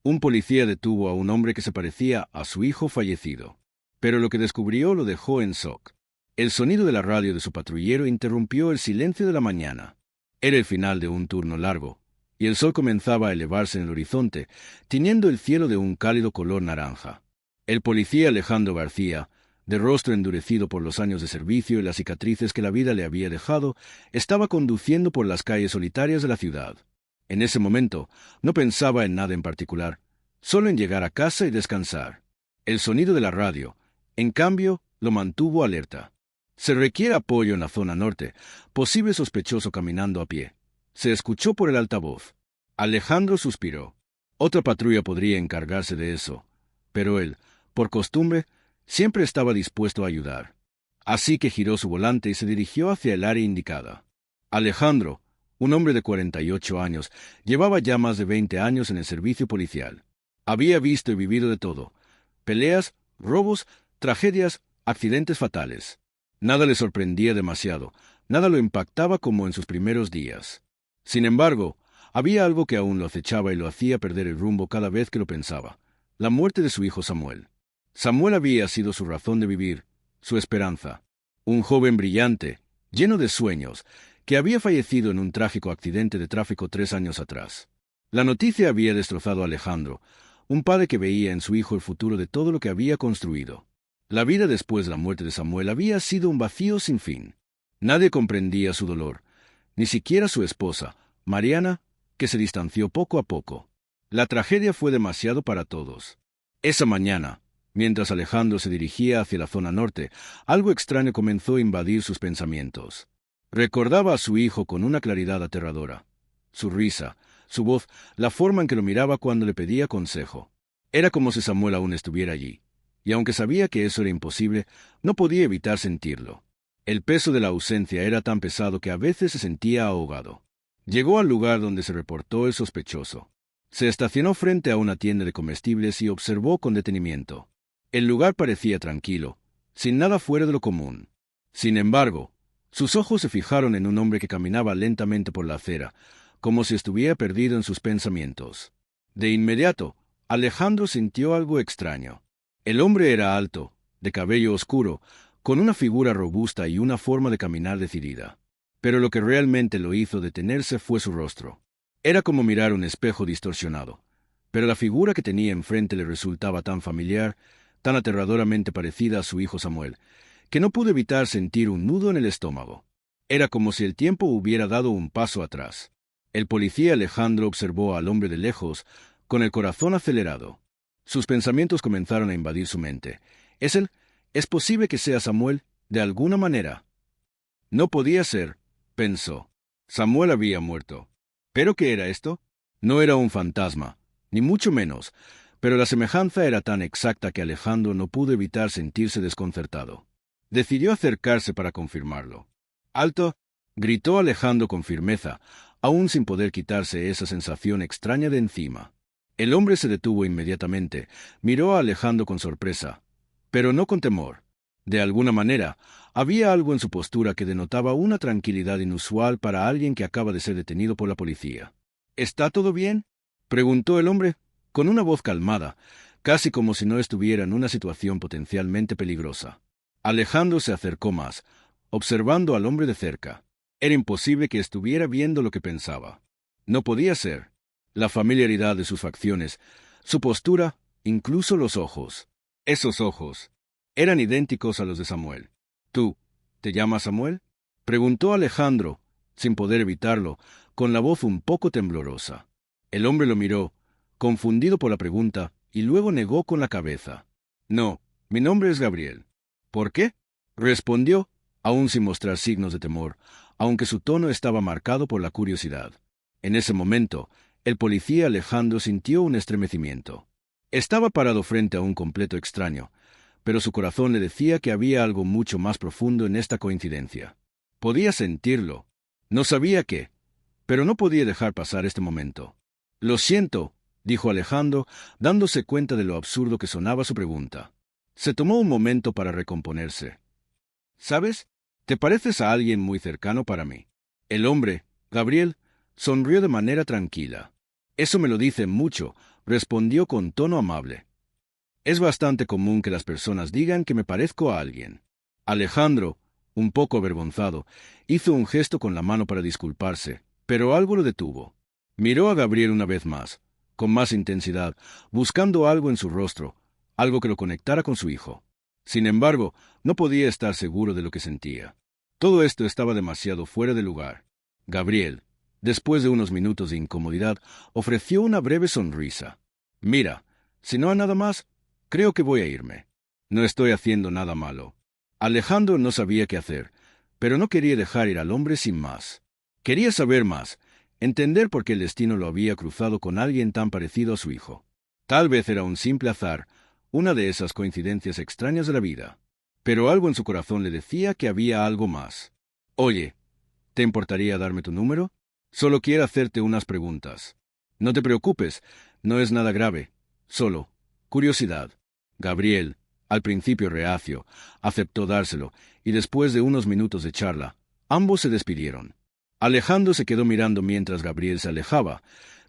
Un policía detuvo a un hombre que se parecía a su hijo fallecido. Pero lo que descubrió lo dejó en shock. El sonido de la radio de su patrullero interrumpió el silencio de la mañana. Era el final de un turno largo, y el sol comenzaba a elevarse en el horizonte, tiñendo el cielo de un cálido color naranja. El policía Alejandro García, de rostro endurecido por los años de servicio y las cicatrices que la vida le había dejado, estaba conduciendo por las calles solitarias de la ciudad. En ese momento, no pensaba en nada en particular, solo en llegar a casa y descansar. El sonido de la radio, en cambio, lo mantuvo alerta. Se requiere apoyo en la zona norte, posible sospechoso caminando a pie. Se escuchó por el altavoz. Alejandro suspiró. Otra patrulla podría encargarse de eso, pero él, por costumbre, siempre estaba dispuesto a ayudar. Así que giró su volante y se dirigió hacia el área indicada. Alejandro, un hombre de 48 años, llevaba ya más de 20 años en el servicio policial. Había visto y vivido de todo: peleas, robos, tragedias, accidentes fatales. Nada le sorprendía demasiado, nada lo impactaba como en sus primeros días. Sin embargo, había algo que aún lo acechaba y lo hacía perder el rumbo cada vez que lo pensaba: la muerte de su hijo Samuel. Samuel había sido su razón de vivir, su esperanza. Un joven brillante, lleno de sueños, que había fallecido en un trágico accidente de tráfico 3 años atrás. La noticia había destrozado a Alejandro, un padre que veía en su hijo el futuro de todo lo que había construido. La vida después de la muerte de Samuel había sido un vacío sin fin. Nadie comprendía su dolor, ni siquiera su esposa, Mariana, que se distanció poco a poco. La tragedia fue demasiado para todos. Esa mañana, mientras Alejandro se dirigía hacia la zona norte, algo extraño comenzó a invadir sus pensamientos. Recordaba a su hijo con una claridad aterradora. Su risa, su voz, la forma en que lo miraba cuando le pedía consejo. Era como si Samuel aún estuviera allí, y aunque sabía que eso era imposible, no podía evitar sentirlo. El peso de la ausencia era tan pesado que a veces se sentía ahogado. Llegó al lugar donde se reportó el sospechoso. Se estacionó frente a una tienda de comestibles y observó con detenimiento. El lugar parecía tranquilo, sin nada fuera de lo común. Sin embargo, sus ojos se fijaron en un hombre que caminaba lentamente por la acera, como si estuviera perdido en sus pensamientos. De inmediato, Alejandro sintió algo extraño. El hombre era alto, de cabello oscuro, con una figura robusta y una forma de caminar decidida. Pero lo que realmente lo hizo detenerse fue su rostro. Era como mirar un espejo distorsionado, pero la figura que tenía enfrente le resultaba tan familiar, tan aterradoramente parecida a su hijo Samuel, que no pudo evitar sentir un nudo en el estómago. Era como si el tiempo hubiera dado un paso atrás. El policía Alejandro observó al hombre de lejos, con el corazón acelerado. Sus pensamientos comenzaron a invadir su mente. ¿Es él? ¿Es posible que sea Samuel, de alguna manera? No podía ser, pensó. Samuel había muerto. ¿Pero qué era esto? No era un fantasma, ni mucho menos, pero la semejanza era tan exacta que Alejandro no pudo evitar sentirse desconcertado. Decidió acercarse para confirmarlo. ¡Alto!, gritó Alejandro con firmeza, aún sin poder quitarse esa sensación extraña de encima. El hombre se detuvo inmediatamente, miró a Alejandro con sorpresa, pero no con temor. De alguna manera, había algo en su postura que denotaba una tranquilidad inusual para alguien que acaba de ser detenido por la policía. ¿Está todo bien?, preguntó el hombre, con una voz calmada, casi como si no estuviera en una situación potencialmente peligrosa. Alejandro se acercó más, observando al hombre de cerca. Era imposible que estuviera viendo lo que pensaba. No podía ser. La familiaridad de sus facciones, su postura, incluso los ojos. Esos ojos eran idénticos a los de Samuel. ¿Tú te llamas Samuel?, preguntó Alejandro, sin poder evitarlo, con la voz un poco temblorosa. El hombre lo miró, confundido por la pregunta, y luego negó con la cabeza. No, mi nombre es Gabriel. ¿Por qué?, respondió, aún sin mostrar signos de temor, aunque su tono estaba marcado por la curiosidad. En ese momento, el policía Alejandro sintió un estremecimiento. Estaba parado frente a un completo extraño, pero su corazón le decía que había algo mucho más profundo en esta coincidencia. Podía sentirlo. No sabía qué, pero no podía dejar pasar este momento. «Lo siento», dijo Alejandro, dándose cuenta de lo absurdo que sonaba su pregunta. Se tomó un momento para recomponerse. «¿Sabes? Te pareces a alguien muy cercano para mí». El hombre, Gabriel, sonrió de manera tranquila. «Eso me lo dicen mucho, respondió con tono amable. Es bastante común que las personas digan que me parezco a alguien. Alejandro, un poco avergonzado, hizo un gesto con la mano para disculparse, pero algo lo detuvo. Miró a Gabriel una vez más, con más intensidad, buscando algo en su rostro, algo que lo conectara con su hijo. Sin embargo, no podía estar seguro de lo que sentía. Todo esto estaba demasiado fuera de lugar. Gabriel, después de unos minutos de incomodidad, ofreció una breve sonrisa. Mira, si no hay nada más, creo que voy a irme. No estoy haciendo nada malo. Alejandro no sabía qué hacer, pero no quería dejar ir al hombre sin más. Quería saber más, entender por qué el destino lo había cruzado con alguien tan parecido a su hijo. Tal vez era un simple azar, una de esas coincidencias extrañas de la vida. Pero algo en su corazón le decía que había algo más. Oye, ¿te importaría darme tu número? Solo quiero hacerte unas preguntas. No te preocupes, no es nada grave. Solo curiosidad. Gabriel, al principio reacio, aceptó dárselo, y después de unos minutos de charla, ambos se despidieron. Alejandro se quedó mirando mientras Gabriel se alejaba,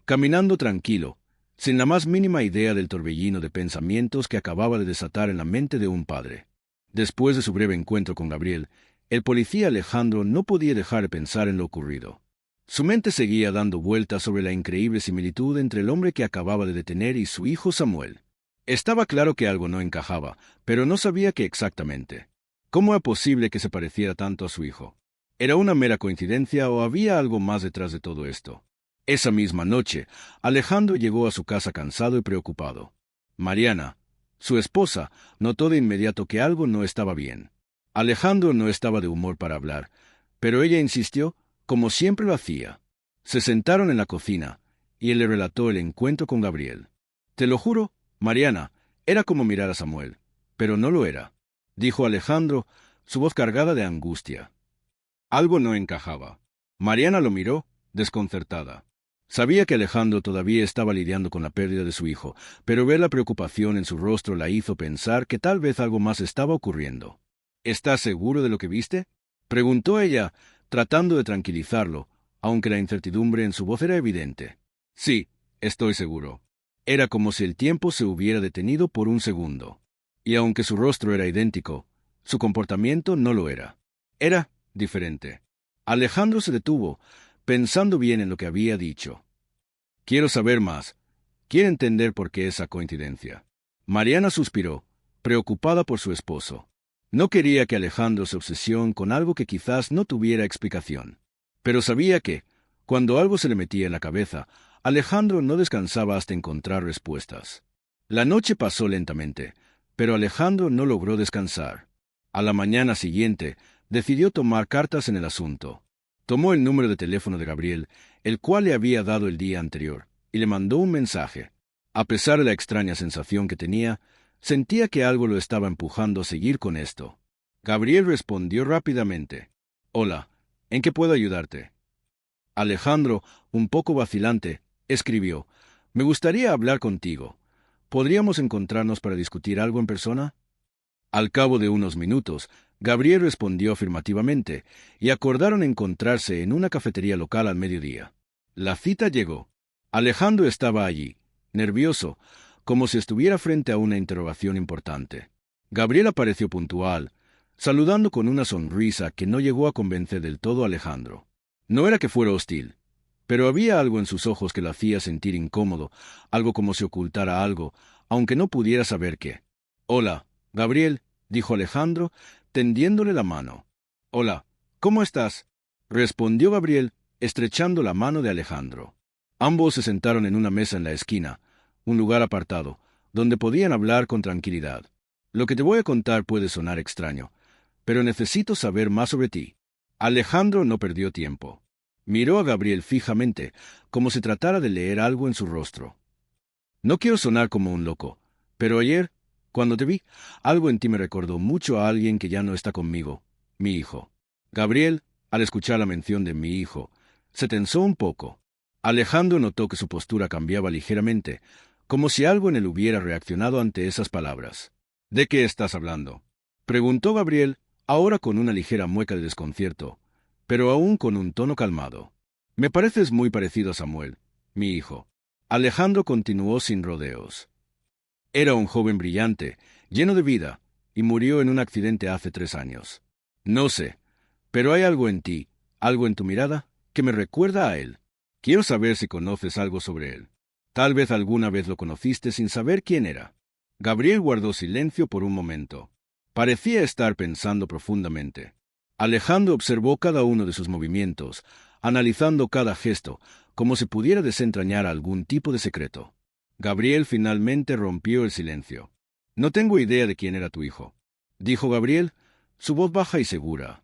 caminando tranquilo, sin la más mínima idea del torbellino de pensamientos que acababa de desatar en la mente de un padre. Después de su breve encuentro con Gabriel, el policía Alejandro no podía dejar de pensar en lo ocurrido. Su mente seguía dando vueltas sobre la increíble similitud entre el hombre que acababa de detener y su hijo Samuel. Estaba claro que algo no encajaba, pero no sabía qué exactamente. ¿Cómo era posible que se pareciera tanto a su hijo? ¿Era una mera coincidencia o había algo más detrás de todo esto? Esa misma noche, Alejandro llegó a su casa cansado y preocupado. Mariana, su esposa, notó de inmediato que algo no estaba bien. Alejandro no estaba de humor para hablar, pero ella insistió, como siempre lo hacía. Se sentaron en la cocina, y él le relató el encuentro con Gabriel. Te lo juro, Mariana, era como mirar a Samuel, pero no lo era, dijo Alejandro, su voz cargada de angustia. Algo no encajaba. Mariana lo miró, desconcertada. Sabía que Alejandro todavía estaba lidiando con la pérdida de su hijo, pero ver la preocupación en su rostro la hizo pensar que tal vez algo más estaba ocurriendo. ¿Estás seguro de lo que viste?, preguntó ella, tratando de tranquilizarlo, aunque la incertidumbre en su voz era evidente. Sí, estoy seguro. Era como si el tiempo se hubiera detenido por un segundo. Y aunque su rostro era idéntico, su comportamiento no lo era. Era diferente. Alejandro se detuvo, pensando bien en lo que había dicho. Quiero saber más. Quiero entender por qué esa coincidencia. Mariana suspiró, preocupada por su esposo. No quería que Alejandro se obsesionara con algo que quizás no tuviera explicación. Pero sabía que, cuando algo se le metía en la cabeza, Alejandro no descansaba hasta encontrar respuestas. La noche pasó lentamente, pero Alejandro no logró descansar. A la mañana siguiente, decidió tomar cartas en el asunto. Tomó el número de teléfono de Gabriel, el cual le había dado el día anterior, y le mandó un mensaje. A pesar de la extraña sensación que tenía, sentía que algo lo estaba empujando a seguir con esto. Gabriel respondió rápidamente. Hola, ¿en qué puedo ayudarte? Alejandro, un poco vacilante, escribió. Me gustaría hablar contigo. ¿Podríamos encontrarnos para discutir algo en persona? Al cabo de unos minutos, Gabriel respondió afirmativamente, y acordaron encontrarse en una cafetería local al mediodía. La cita llegó. Alejandro estaba allí, nervioso, como si estuviera frente a una interrogación importante. Gabriel apareció puntual, saludando con una sonrisa que no llegó a convencer del todo a Alejandro. No era que fuera hostil, pero había algo en sus ojos que lo hacía sentir incómodo, algo como si ocultara algo, aunque no pudiera saber qué. Hola, Gabriel, dijo Alejandro, tendiéndole la mano. Hola, ¿cómo estás?, respondió Gabriel, estrechando la mano de Alejandro. Ambos se sentaron en una mesa en la esquina, un lugar apartado, donde podían hablar con tranquilidad. Lo que te voy a contar puede sonar extraño, pero necesito saber más sobre ti. Alejandro no perdió tiempo. Miró a Gabriel fijamente, como si tratara de leer algo en su rostro. No quiero sonar como un loco, pero ayer, cuando te vi, algo en ti me recordó mucho a alguien que ya no está conmigo, mi hijo. Gabriel, al escuchar la mención de mi hijo, se tensó un poco. Alejandro notó que su postura cambiaba ligeramente, como si algo en él hubiera reaccionado ante esas palabras. ¿De qué estás hablando?, preguntó Gabriel, ahora con una ligera mueca de desconcierto, pero aún con un tono calmado. Me pareces muy parecido a Samuel, mi hijo. Alejandro continuó sin rodeos. Era un joven brillante, lleno de vida, y murió en un accidente hace 3 años. No sé, pero hay algo en ti, algo en tu mirada, que me recuerda a él. Quiero saber si conoces algo sobre él. Tal vez alguna vez lo conociste sin saber quién era. Gabriel guardó silencio por un momento. Parecía estar pensando profundamente. Alejandro observó cada uno de sus movimientos, analizando cada gesto, como si pudiera desentrañar algún tipo de secreto. Gabriel finalmente rompió el silencio. «No tengo idea de quién era tu hijo», dijo Gabriel, su voz baja y segura.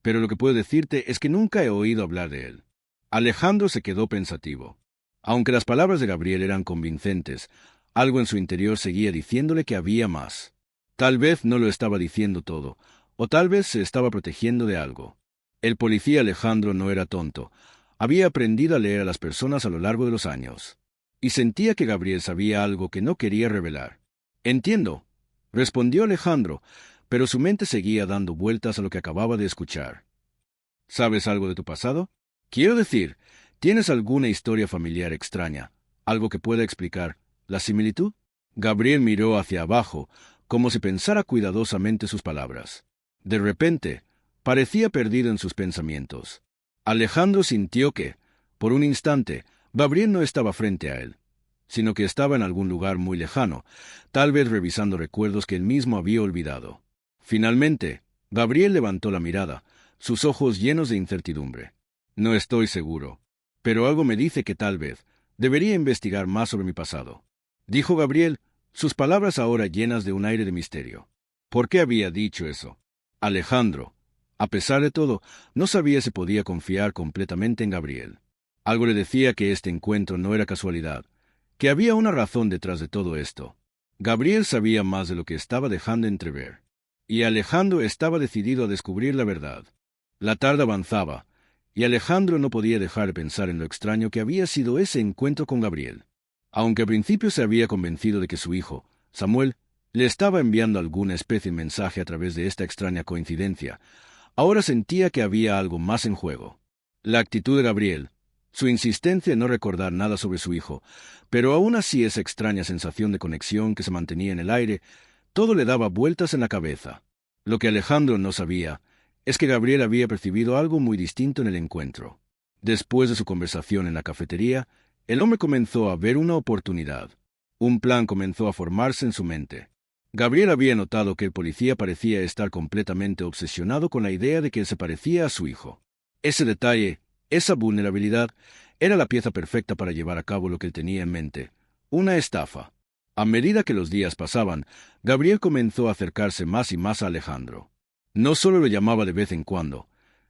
«Pero lo que puedo decirte es que nunca he oído hablar de él». Alejandro se quedó pensativo. Aunque las palabras de Gabriel eran convincentes, algo en su interior seguía diciéndole que había más. Tal vez no lo estaba diciendo todo, o tal vez se estaba protegiendo de algo. El policía Alejandro no era tonto. Había aprendido a leer a las personas a lo largo de los años. Y sentía que Gabriel sabía algo que no quería revelar. «Entiendo», respondió Alejandro, pero su mente seguía dando vueltas a lo que acababa de escuchar. «¿Sabes algo de tu pasado? Quiero decir, ¿tienes alguna historia familiar extraña, algo que pueda explicar la similitud?» Gabriel miró hacia abajo, como si pensara cuidadosamente sus palabras. De repente, parecía perdido en sus pensamientos. Alejandro sintió que, por un instante, Gabriel no estaba frente a él, sino que estaba en algún lugar muy lejano, tal vez revisando recuerdos que él mismo había olvidado. Finalmente, Gabriel levantó la mirada, sus ojos llenos de incertidumbre. «No estoy seguro, pero algo me dice que tal vez debería investigar más sobre mi pasado», dijo Gabriel, sus palabras ahora llenas de un aire de misterio. ¿Por qué había dicho eso? Alejandro, a pesar de todo, no sabía si podía confiar completamente en Gabriel. Algo le decía que este encuentro no era casualidad, que había una razón detrás de todo esto. Gabriel sabía más de lo que estaba dejando entrever, y Alejandro estaba decidido a descubrir la verdad. La tarde avanzaba, y Alejandro no podía dejar de pensar en lo extraño que había sido ese encuentro con Gabriel. Aunque al principio se había convencido de que su hijo, Samuel, le estaba enviando alguna especie de mensaje a través de esta extraña coincidencia, ahora sentía que había algo más en juego. La actitud de Gabriel, su insistencia en no recordar nada sobre su hijo, pero aún así esa extraña sensación de conexión que se mantenía en el aire, todo le daba vueltas en la cabeza. Lo que Alejandro no sabía es que Gabriel había percibido algo muy distinto en el encuentro. Después de su conversación en la cafetería, el hombre comenzó a ver una oportunidad. Un plan comenzó a formarse en su mente. Gabriel había notado que el policía parecía estar completamente obsesionado con la idea de que él se parecía a su hijo. Ese detalle, esa vulnerabilidad, era la pieza perfecta para llevar a cabo lo que él tenía en mente: una estafa. A medida que los días pasaban, Gabriel comenzó a acercarse más y más a Alejandro. No solo lo llamaba de vez en cuando,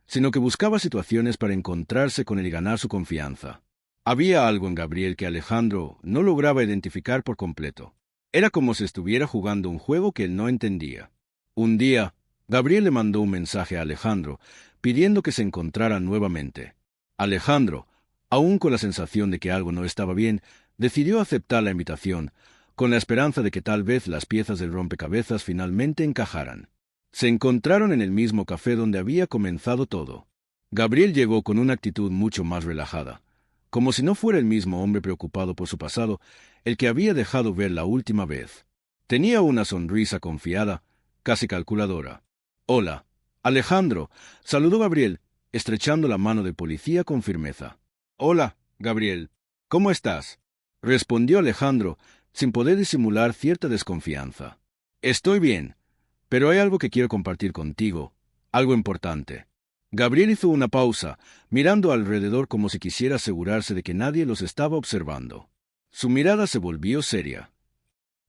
sino que buscaba situaciones para encontrarse con él y ganar su confianza. Había algo en Gabriel que Alejandro no lograba identificar por completo. Era como si estuviera jugando un juego que él no entendía. Un día, Gabriel le mandó un mensaje a Alejandro, pidiendo que se encontraran nuevamente. Alejandro, aún con la sensación de que algo no estaba bien, decidió aceptar la invitación, con la esperanza de que tal vez las piezas del rompecabezas finalmente encajaran. Se encontraron en el mismo café donde había comenzado todo. Gabriel llegó con una actitud mucho más relajada, como si no fuera el mismo hombre preocupado por su pasado el que había dejado ver la última vez. Tenía una sonrisa confiada, casi calculadora. «Hola, Alejandro», saludó Gabriel, estrechando la mano del policía con firmeza. «Hola, Gabriel, ¿cómo estás?», respondió Alejandro, sin poder disimular cierta desconfianza. «Estoy bien, pero hay algo que quiero compartir contigo, algo importante». Gabriel hizo una pausa, mirando alrededor como si quisiera asegurarse de que nadie los estaba observando. Su mirada se volvió seria.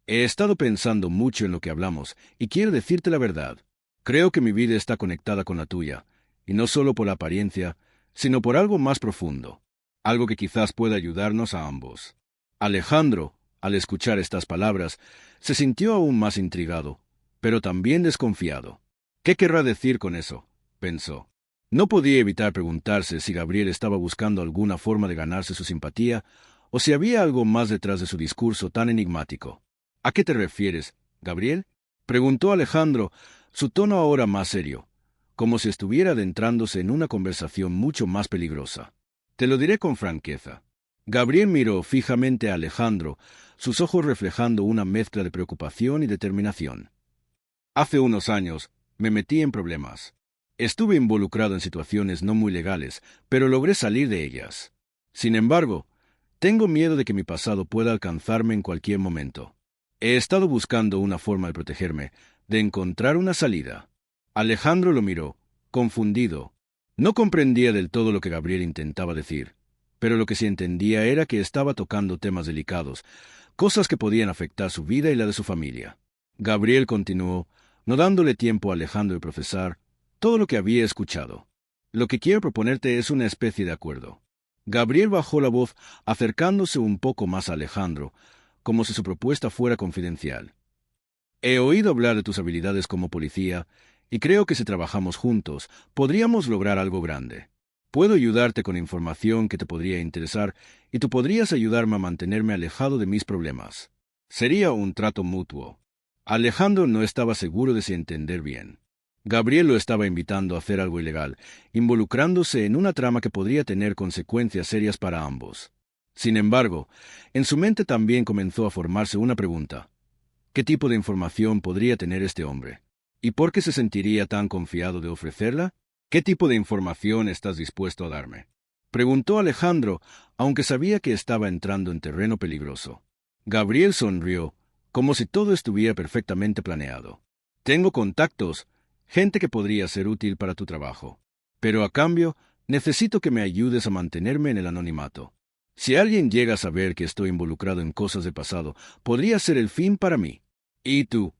«He estado pensando mucho en lo que hablamos, y quiero decirte la verdad. Creo que mi vida está conectada con la tuya, y no solo por la apariencia, sino por algo más profundo, algo que quizás pueda ayudarnos a ambos». Alejandro, al escuchar estas palabras, se sintió aún más intrigado, pero también desconfiado. «¿Qué querrá decir con eso?», pensó. No podía evitar preguntarse si Gabriel estaba buscando alguna forma de ganarse su simpatía, o si había algo más detrás de su discurso tan enigmático. «¿A qué te refieres, Gabriel?», preguntó Alejandro, su tono ahora más serio, como si estuviera adentrándose en una conversación mucho más peligrosa. «Te lo diré con franqueza». Gabriel miró fijamente a Alejandro, sus ojos reflejando una mezcla de preocupación y determinación. Hace unos años me metí en problemas. Estuve involucrado en situaciones no muy legales, pero logré salir de ellas. Sin embargo, tengo miedo de que mi pasado pueda alcanzarme en cualquier momento. He estado buscando una forma de protegerme, de encontrar una salida. Alejandro lo miró, confundido. No comprendía del todo lo que Gabriel intentaba decir, pero lo que sí entendía era que estaba tocando temas delicados, cosas que podían afectar su vida y la de su familia. Gabriel continuó, no dándole tiempo a Alejandro de procesar todo lo que había escuchado. Lo que quiero proponerte es una especie de acuerdo. Gabriel bajó la voz, acercándose un poco más a Alejandro, como si su propuesta fuera confidencial. He oído hablar de tus habilidades como policía, y creo que si trabajamos juntos, podríamos lograr algo grande. Puedo ayudarte con información que te podría interesar, y tú podrías ayudarme a mantenerme alejado de mis problemas. Sería un trato mutuo. Alejandro no estaba seguro de si entender bien. Gabriel lo estaba invitando a hacer algo ilegal, involucrándose en una trama que podría tener consecuencias serias para ambos. Sin embargo, en su mente también comenzó a formarse una pregunta. ¿Qué tipo de información podría tener este hombre? ¿Y por qué se sentiría tan confiado de ofrecerla? ¿Qué tipo de información estás dispuesto a darme? Preguntó Alejandro, aunque sabía que estaba entrando en terreno peligroso. Gabriel sonrió, como si todo estuviera perfectamente planeado. Tengo contactos, gente que podría ser útil para tu trabajo. Pero a cambio, necesito que me ayudes a mantenerme en el anonimato. Si alguien llega a saber que estoy involucrado en cosas del pasado, podría ser el fin para mí. Y tú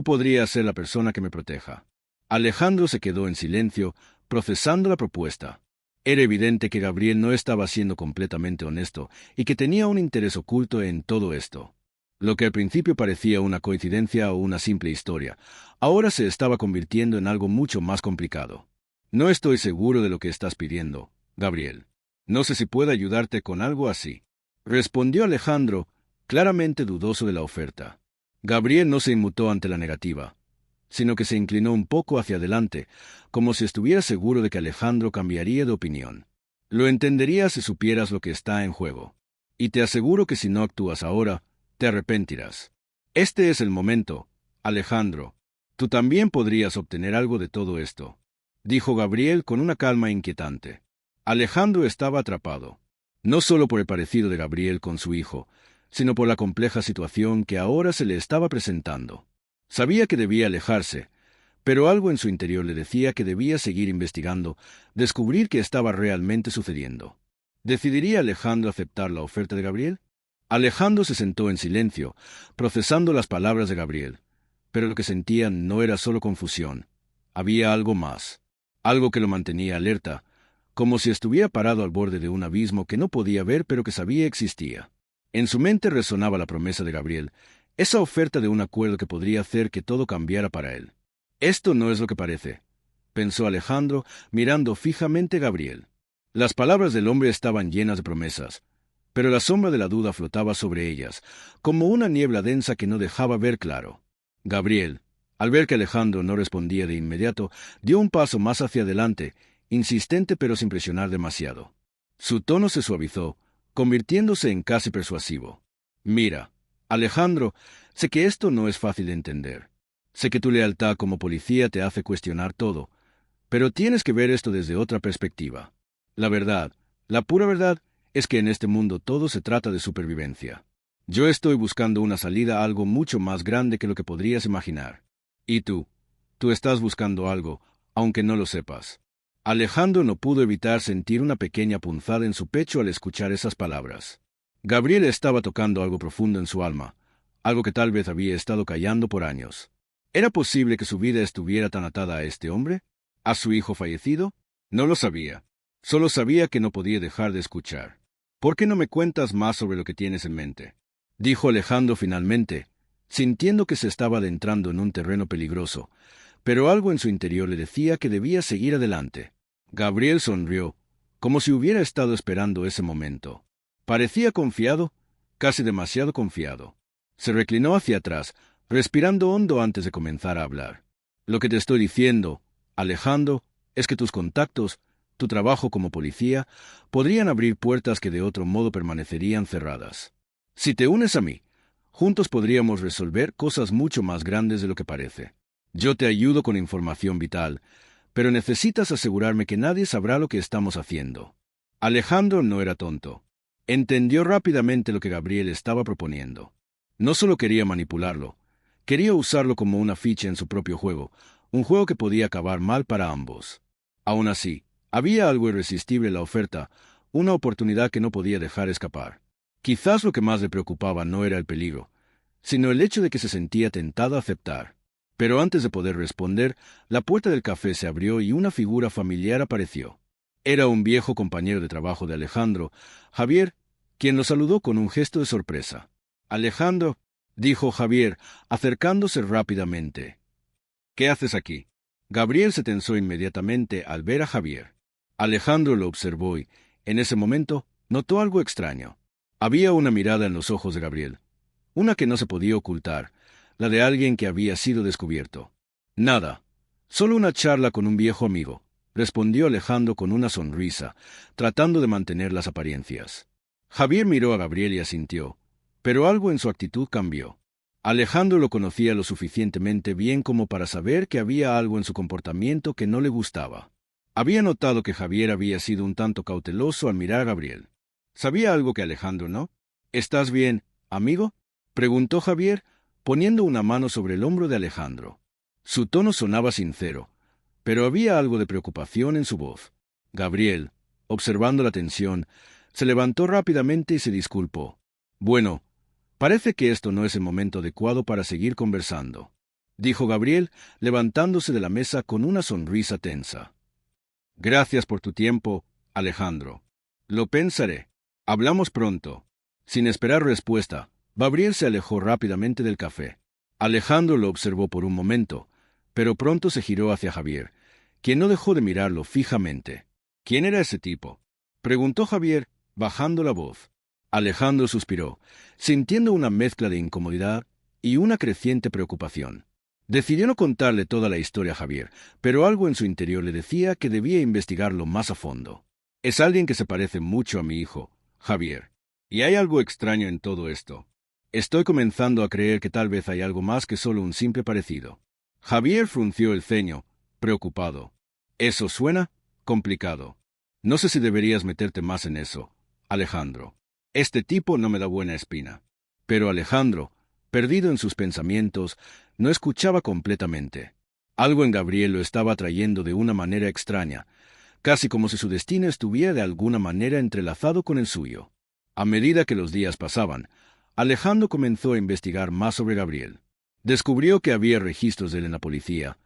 podrías ser la persona que me proteja. Alejandro se quedó en silencio, procesando la propuesta. Era evidente que Gabriel no estaba siendo completamente honesto y que tenía un interés oculto en todo esto. Lo que al principio parecía una coincidencia o una simple historia, ahora se estaba convirtiendo en algo mucho más complicado. No estoy seguro de lo que estás pidiendo, Gabriel. No sé si puedo ayudarte con algo así. Respondió Alejandro, claramente dudoso de la oferta. Gabriel no se inmutó ante la negativa, sino que se inclinó un poco hacia adelante, como si estuviera seguro de que Alejandro cambiaría de opinión. Lo entenderías si supieras lo que está en juego. Y te aseguro que si no actúas ahora, te arrepentirás. Este es el momento, Alejandro. Tú también podrías obtener algo de todo esto, dijo Gabriel con una calma inquietante. Alejandro estaba atrapado, no solo por el parecido de Gabriel con su hijo, sino por la compleja situación que ahora se le estaba presentando. Sabía que debía alejarse, pero algo en su interior le decía que debía seguir investigando, descubrir qué estaba realmente sucediendo. ¿Decidiría Alejandro aceptar la oferta de Gabriel? Alejandro se sentó en silencio, procesando las palabras de Gabriel, pero lo que sentía no era solo confusión. Había algo más, algo que lo mantenía alerta, como si estuviera parado al borde de un abismo que no podía ver pero que sabía existía. En su mente resonaba la promesa de Gabriel, esa oferta de un acuerdo que podría hacer que todo cambiara para él. Esto no es lo que parece, pensó Alejandro, mirando fijamente a Gabriel. Las palabras del hombre estaban llenas de promesas, pero la sombra de la duda flotaba sobre ellas, como una niebla densa que no dejaba ver claro. Gabriel, al ver que Alejandro no respondía de inmediato, dio un paso más hacia adelante, insistente pero sin presionar demasiado. Su tono se suavizó, convirtiéndose en casi persuasivo. Mira, Alejandro, sé que esto no es fácil de entender. Sé que tu lealtad como policía te hace cuestionar todo, pero tienes que ver esto desde otra perspectiva. La verdad, la pura verdad, es que en este mundo todo se trata de supervivencia. Yo estoy buscando una salida a algo mucho más grande que lo que podrías imaginar. Y tú estás buscando algo, aunque no lo sepas. Alejandro no pudo evitar sentir una pequeña punzada en su pecho al escuchar esas palabras. Gabriel estaba tocando algo profundo en su alma, algo que tal vez había estado callando por años. ¿Era posible que su vida estuviera tan atada a este hombre? ¿A su hijo fallecido? No lo sabía. Solo sabía que no podía dejar de escuchar. ¿Por qué no me cuentas más sobre lo que tienes en mente?, dijo Alejandro finalmente, sintiendo que se estaba adentrando en un terreno peligroso, pero algo en su interior le decía que debía seguir adelante. Gabriel sonrió, como si hubiera estado esperando ese momento. Parecía confiado, casi demasiado confiado. Se reclinó hacia atrás, respirando hondo antes de comenzar a hablar. Lo que te estoy diciendo, Alejandro, es que tus contactos tu trabajo como policía, podrían abrir puertas que de otro modo permanecerían cerradas. Si te unes a mí, juntos podríamos resolver cosas mucho más grandes de lo que parece. Yo te ayudo con información vital, pero necesitas asegurarme que nadie sabrá lo que estamos haciendo. Alejandro no era tonto. Entendió rápidamente lo que Gabriel estaba proponiendo. No solo quería manipularlo, quería usarlo como una ficha en su propio juego, un juego que podía acabar mal para ambos. Aún así, había algo irresistible en la oferta, una oportunidad que no podía dejar escapar. Quizás lo que más le preocupaba no era el peligro, sino el hecho de que se sentía tentada a aceptar. Pero antes de poder responder, la puerta del café se abrió y una figura familiar apareció. Era un viejo compañero de trabajo de Alejandro, Javier, quien lo saludó con un gesto de sorpresa. «Alejandro», dijo Javier, acercándose rápidamente. «¿Qué haces aquí?» Gabriel se tensó inmediatamente al ver a Javier. Alejandro lo observó y, en ese momento, notó algo extraño. Había una mirada en los ojos de Gabriel, una que no se podía ocultar, la de alguien que había sido descubierto. «Nada, solo una charla con un viejo amigo», respondió Alejandro con una sonrisa, tratando de mantener las apariencias. Javier miró a Gabriel y asintió, pero algo en su actitud cambió. Alejandro lo conocía lo suficientemente bien como para saber que había algo en su comportamiento que no le gustaba. Había notado que Javier había sido un tanto cauteloso al mirar a Gabriel. ¿Sabía algo que Alejandro no? «¿Estás bien, amigo?», preguntó Javier, poniendo una mano sobre el hombro de Alejandro. Su tono sonaba sincero, pero había algo de preocupación en su voz. Gabriel, observando la tensión, se levantó rápidamente y se disculpó. «Bueno, parece que esto no es el momento adecuado para seguir conversando», dijo Gabriel, levantándose de la mesa con una sonrisa tensa. «Gracias por tu tiempo, Alejandro. Lo pensaré. Hablamos pronto». Sin esperar respuesta, Gabriel se alejó rápidamente del café. Alejandro lo observó por un momento, pero pronto se giró hacia Javier, quien no dejó de mirarlo fijamente. «¿Quién era ese tipo?», preguntó Javier, bajando la voz. Alejandro suspiró, sintiendo una mezcla de incomodidad y una creciente preocupación. Decidió no contarle toda la historia a Javier, pero algo en su interior le decía que debía investigarlo más a fondo. «Es alguien que se parece mucho a mi hijo, Javier. Y hay algo extraño en todo esto. Estoy comenzando a creer que tal vez hay algo más que solo un simple parecido». Javier frunció el ceño, preocupado. «Eso suena complicado. No sé si deberías meterte más en eso, Alejandro. Este tipo no me da buena espina». Pero Alejandro, perdido en sus pensamientos, no escuchaba completamente. Algo en Gabriel lo estaba atrayendo de una manera extraña, casi como si su destino estuviera de alguna manera entrelazado con el suyo. A medida que los días pasaban, Alejandro comenzó a investigar más sobre Gabriel. Descubrió que había registros de él en la policía,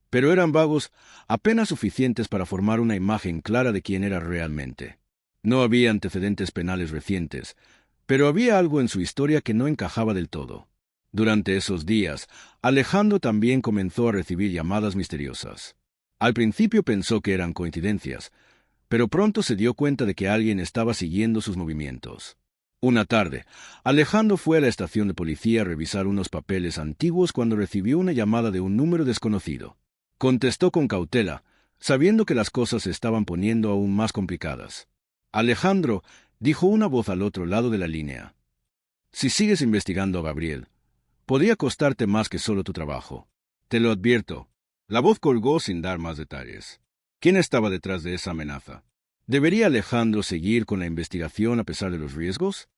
pero eran vagos, apenas suficientes para formar una imagen clara de quién era realmente. No había antecedentes penales recientes, pero había algo en su historia que no encajaba del todo. Durante esos días, Alejandro también comenzó a recibir llamadas misteriosas. Al principio pensó que eran coincidencias, pero pronto se dio cuenta de que alguien estaba siguiendo sus movimientos. Una tarde, Alejandro fue a la estación de policía a revisar unos papeles antiguos cuando recibió una llamada de un número desconocido. Contestó con cautela, sabiendo que las cosas se estaban poniendo aún más complicadas. «Alejandro», dijo una voz al otro lado de la línea. «Si sigues investigando a Gabriel, podría costarte más que solo tu trabajo. Te lo advierto». La voz colgó sin dar más detalles. ¿Quién estaba detrás de esa amenaza? ¿Debería Alejandro seguir con la investigación a pesar de los riesgos?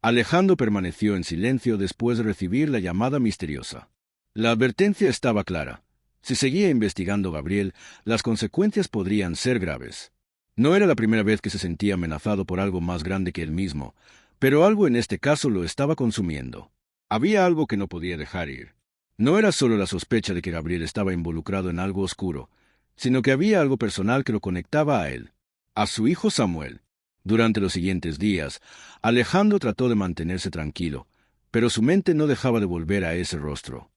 Alejandro permaneció en silencio después de recibir la llamada misteriosa. La advertencia estaba clara. Si seguía investigando a Gabriel, las consecuencias podrían ser graves. No era la primera vez que se sentía amenazado por algo más grande que él mismo, pero algo en este caso lo estaba consumiendo. Había algo que no podía dejar ir. No era solo la sospecha de que Gabriel estaba involucrado en algo oscuro, sino que había algo personal que lo conectaba a él, a su hijo Samuel. Durante los siguientes días, Alejandro trató de mantenerse tranquilo, pero su mente no dejaba de volver a ese rostro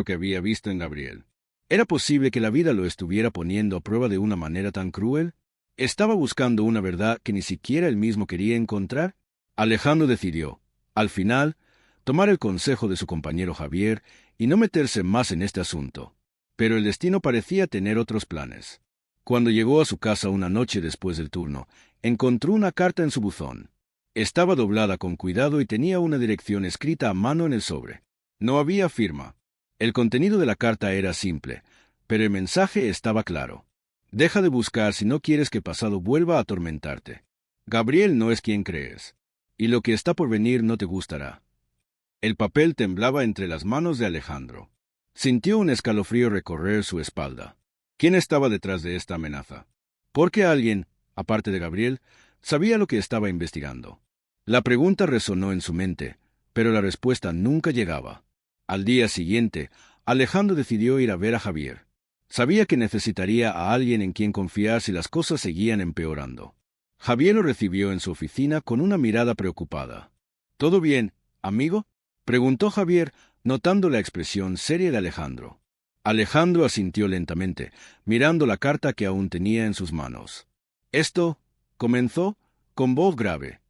que había visto en Gabriel. ¿Era posible que la vida lo estuviera poniendo a prueba de una manera tan cruel? ¿Estaba buscando una verdad que ni siquiera él mismo quería encontrar? Alejandro decidió, al final, tomar el consejo de su compañero Javier y no meterse más en este asunto. Pero el destino parecía tener otros planes. Cuando llegó a su casa una noche después del turno, encontró una carta en su buzón. Estaba doblada con cuidado y tenía una dirección escrita a mano en el sobre. No había firma. El contenido de la carta era simple, pero el mensaje estaba claro. Deja de buscar si no quieres que el pasado vuelva a atormentarte. Gabriel no es quien crees, y lo que está por venir no te gustará. El papel temblaba entre las manos de Alejandro. Sintió un escalofrío recorrer su espalda. ¿Quién estaba detrás de esta amenaza? Porque alguien, aparte de Gabriel, sabía lo que estaba investigando. La pregunta resonó en su mente, pero la respuesta nunca llegaba. Al día siguiente, Alejandro decidió ir a ver a Javier. Sabía que necesitaría a alguien en quien confiar si las cosas seguían empeorando. Javier lo recibió en su oficina con una mirada preocupada. ¿Todo bien, amigo?, preguntó Javier, notando la expresión seria de Alejandro. Alejandro asintió lentamente, mirando la carta que aún tenía en sus manos. Esto, comenzó, con voz grave.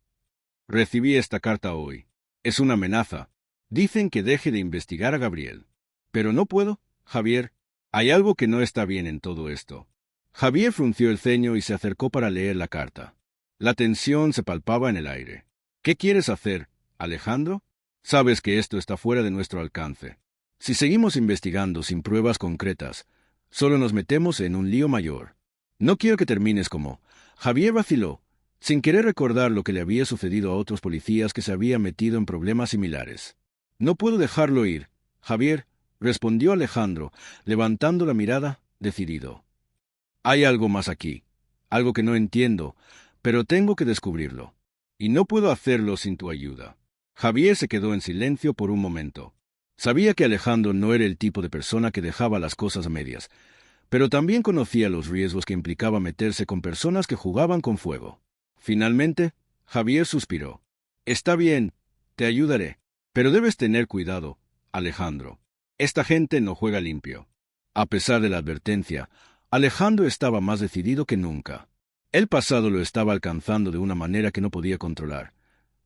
Recibí esta carta hoy. Es una amenaza. Dicen que deje de investigar a Gabriel. Pero no puedo, Javier. Hay algo que no está bien en todo esto. Javier frunció el ceño y se acercó para leer la carta. La tensión se palpaba en el aire. ¿Qué quieres hacer, Alejandro? Sabes que esto está fuera de nuestro alcance. Si seguimos investigando sin pruebas concretas, solo nos metemos en un lío mayor. No quiero que termines como... Javier vaciló, sin querer recordar lo que le había sucedido a otros policías que se habían metido en problemas similares. No puedo dejarlo ir, Javier, respondió Alejandro, levantando la mirada, decidido. Hay algo más aquí, algo que no entiendo, pero tengo que descubrirlo. Y no puedo hacerlo sin tu ayuda. Javier se quedó en silencio por un momento. Sabía que Alejandro no era el tipo de persona que dejaba las cosas a medias, pero también conocía los riesgos que implicaba meterse con personas que jugaban con fuego. Finalmente, Javier suspiró. Está bien, te ayudaré, pero debes tener cuidado, Alejandro. Esta gente no juega limpio. A pesar de la advertencia, Alejandro estaba más decidido que nunca. El pasado lo estaba alcanzando de una manera que no podía controlar,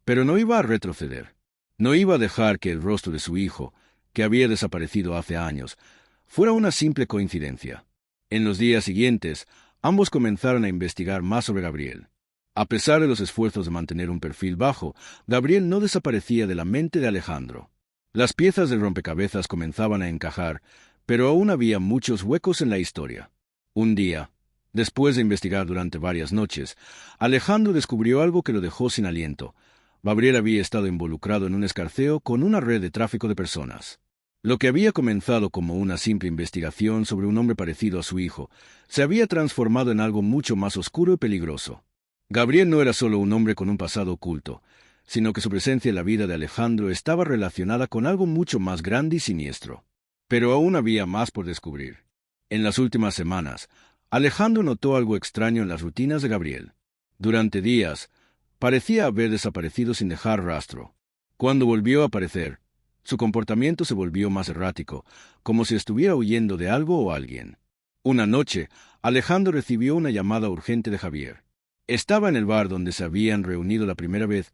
pero no iba a retroceder. No iba a dejar que el rostro de su hijo, que había desaparecido hace años, fuera una simple coincidencia. En los días siguientes, ambos comenzaron a investigar más sobre Gabriel. A pesar de los esfuerzos de mantener un perfil bajo, Gabriel no desaparecía de la mente de Alejandro. Las piezas del rompecabezas comenzaban a encajar, pero aún había muchos huecos en la historia. Un día, después de investigar durante varias noches, Alejandro descubrió algo que lo dejó sin aliento. Gabriel había estado involucrado en un escarceo con una red de tráfico de personas. Lo que había comenzado como una simple investigación sobre un hombre parecido a su hijo, se había transformado en algo mucho más oscuro y peligroso. Gabriel no era solo un hombre con un pasado oculto, sino que su presencia en la vida de Alejandro estaba relacionada con algo mucho más grande y siniestro. Pero aún había más por descubrir. En las últimas semanas, Alejandro notó algo extraño en las rutinas de Gabriel. Durante días, parecía haber desaparecido sin dejar rastro. Cuando volvió a aparecer, su comportamiento se volvió más errático, como si estuviera huyendo de algo o alguien. Una noche, Alejandro recibió una llamada urgente de Javier. Estaba en el bar donde se habían reunido la primera vez,